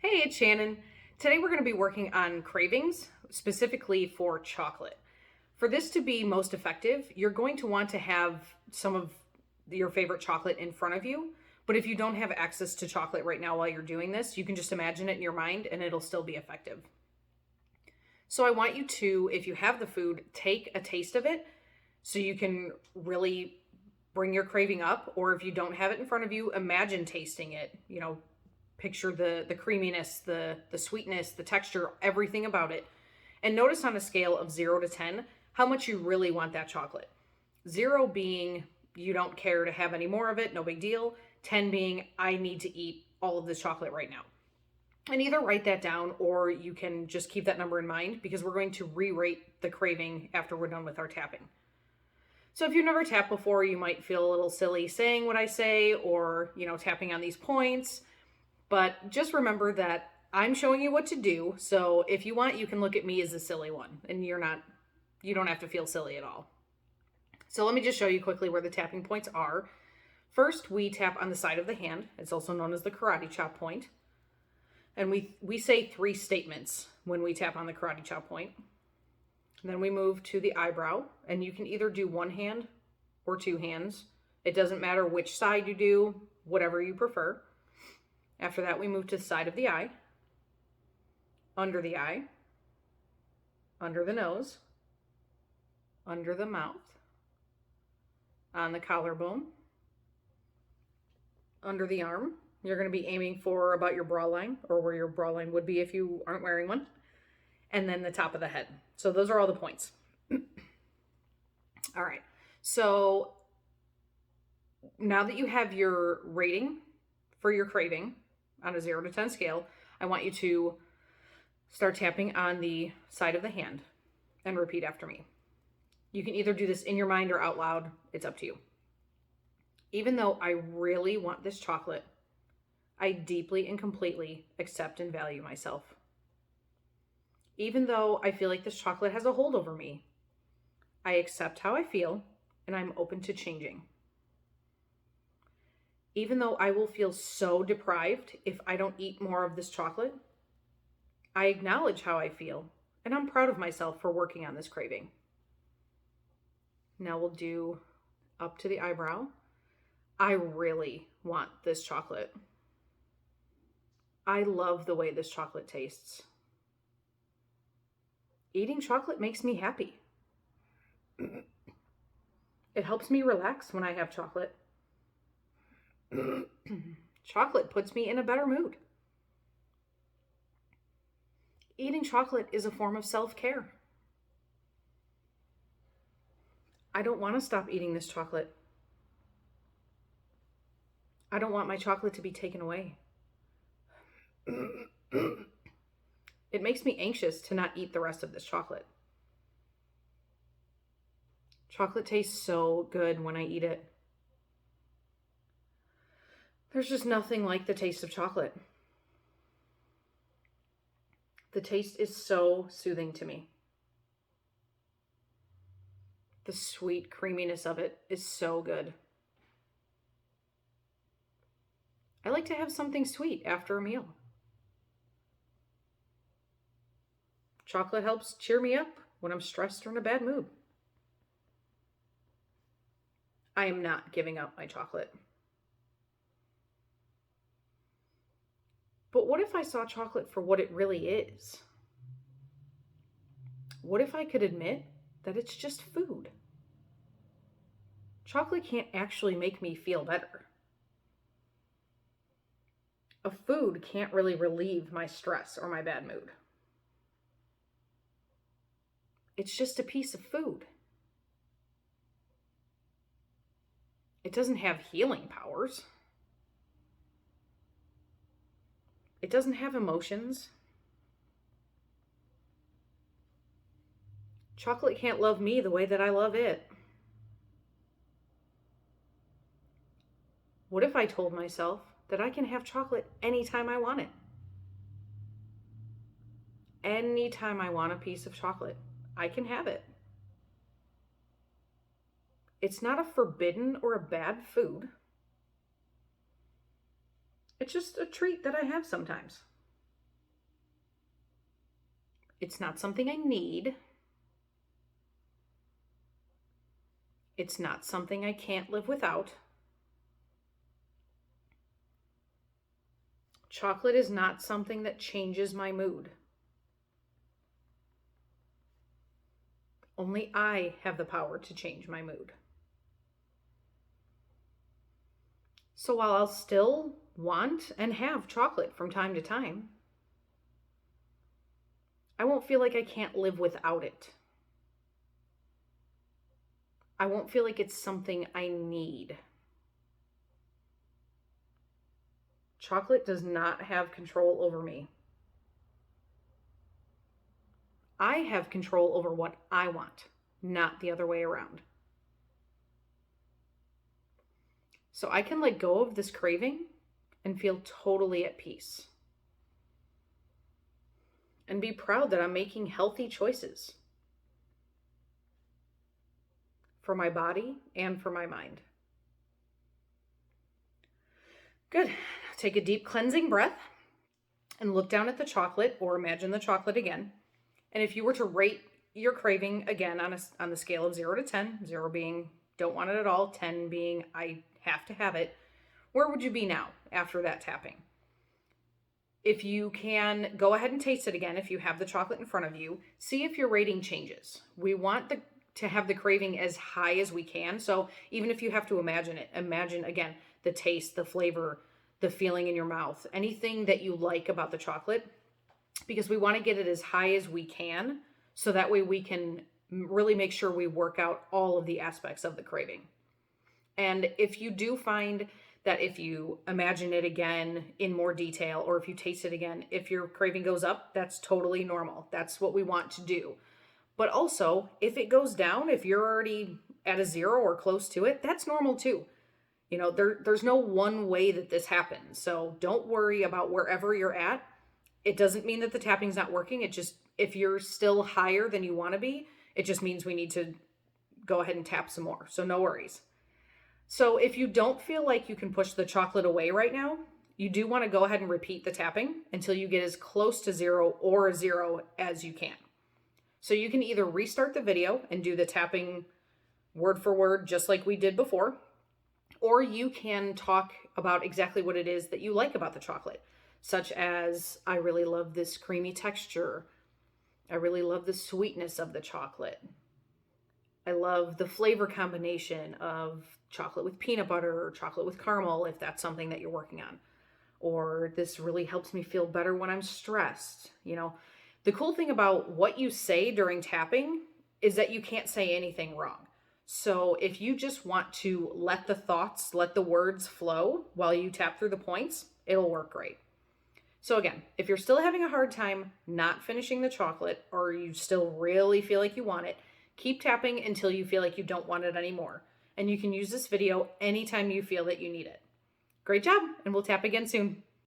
Hey, it's Shannon. Today we're going to be working on cravings, specifically for chocolate. For this to be most effective, you're going to want to have some of your favorite chocolate in front of you. But if you don't have access to chocolate right now while you're doing this, you can just imagine it in your mind and it'll still be effective. So I want you to, if you have the food, take a taste of it so you can really bring your craving up. Or if you don't have it in front of you, imagine tasting it. Picture the creaminess, the sweetness, the texture, everything about it. And notice on a scale of 0 to 10 how much you really want that chocolate. 0 being you don't care to have any more of it, no big deal. 10 being I need to eat all of this chocolate right now. And either write that down or you can just keep that number in mind because we're going to re-rate the craving after we're done with our tapping. So if you've never tapped before, you might feel a little silly saying what I say or, tapping on these points. But just remember that I'm showing you what to do. So if you want, you can look at me as the silly one and you don't have to feel silly at all. So let me just show you quickly where the tapping points are. First, we tap on the side of the hand. It's also known as the karate chop point. And we say 3 statements when we tap on the karate chop point. And then we move to the eyebrow, and you can either do one hand or 2 hands. It doesn't matter which side you do, whatever you prefer. After that, we move to the side of the eye, under the eye, under the nose, under the mouth, on the collarbone, under the arm. You're going to be aiming for about your bra line, or where your bra line would be if you aren't wearing one, and then the top of the head. So those are all the points. All right. So now that you have your rating for your craving, on a 0 to 10 scale, I want you to start tapping on the side of the hand and repeat after me. You can either do this in your mind or out loud. It's up to you. Even though I really want this chocolate, I deeply and completely accept and value myself. Even though I feel like this chocolate has a hold over me, I accept how I feel and I'm open to changing. Even though I will feel so deprived if I don't eat more of this chocolate, I acknowledge how I feel, and I'm proud of myself for working on this craving. Now we'll do up to the eyebrow. I really want this chocolate. I love the way this chocolate tastes. Eating chocolate makes me happy. It helps me relax when I have chocolate. Chocolate puts me in a better mood. Eating chocolate is a form of self-care. I don't want to stop eating this chocolate. I don't want my chocolate to be taken away. It makes me anxious to not eat the rest of this chocolate. Chocolate tastes so good when I eat it. There's just nothing like the taste of chocolate. The taste is so soothing to me. The sweet creaminess of it is so good. I like to have something sweet after a meal. Chocolate helps cheer me up when I'm stressed or in a bad mood. I am not giving up my chocolate. But what if I saw chocolate for what it really is? What if I could admit that it's just food? Chocolate can't actually make me feel better. A food can't really relieve my stress or my bad mood. It's just a piece of food. It doesn't have healing powers. It doesn't have emotions. Chocolate can't love me the way that I love it. What if I told myself that I can have chocolate anytime I want it? Anytime I want a piece of chocolate, I can have it. It's not a forbidden or a bad food. It's just a treat that I have sometimes. It's not something I need. It's not something I can't live without. Chocolate is not something that changes my mood. Only I have the power to change my mood. So while I'll still want and have chocolate from time to time, I won't feel like I can't live without it. I won't feel like it's something I need. Chocolate does not have control over me. I have control over what I want, not the other way around. So I can let go of this craving and feel totally at peace. And be proud that I'm making healthy choices for my body and for my mind. Good. Take a deep cleansing breath and look down at the chocolate, or imagine the chocolate again. And if you were to rate your craving again on the scale of 0 to 10, 0 being don't want it at all, 10 being I have to have it, where would you be now after that tapping? If you can, go ahead and taste it again. If you have the chocolate in front of you, see if your rating changes. We want to have the craving as high as we can. So even if you have to imagine it, imagine again the taste, the flavor, the feeling in your mouth, anything that you like about the chocolate, because we want to get it as high as we can. So that way we can really make sure we work out all of the aspects of the craving. And if you do find that if you imagine it again in more detail, or if you taste it again, if your craving goes up, that's totally normal. That's what we want to do. But also, if it goes down, if you're already at a 0 or close to it, that's normal too. You know, there's no one way that this happens. So don't worry about wherever you're at. It doesn't mean that the tapping's not working. It just, if you're still higher than you want to be, it just means we need to go ahead and tap some more. So no worries. So if you don't feel like you can push the chocolate away right now, you do want to go ahead and repeat the tapping until you get as close to 0 or 0 as you can. So you can either restart the video and do the tapping word for word, just like we did before, or you can talk about exactly what it is that you like about the chocolate, such as, I really love this creamy texture. I really love the sweetness of the chocolate. I love the flavor combination of chocolate with peanut butter or chocolate with caramel, if that's something that you're working on. Or this really helps me feel better when I'm stressed. You know, the cool thing about what you say during tapping is that you can't say anything wrong. So if you just want to let the thoughts, let the words flow while you tap through the points, it'll work great. So again, if you're still having a hard time not finishing the chocolate, or you still really feel like you want it, keep tapping until you feel like you don't want it anymore. And you can use this video anytime you feel that you need it. Great job, and we'll tap again soon.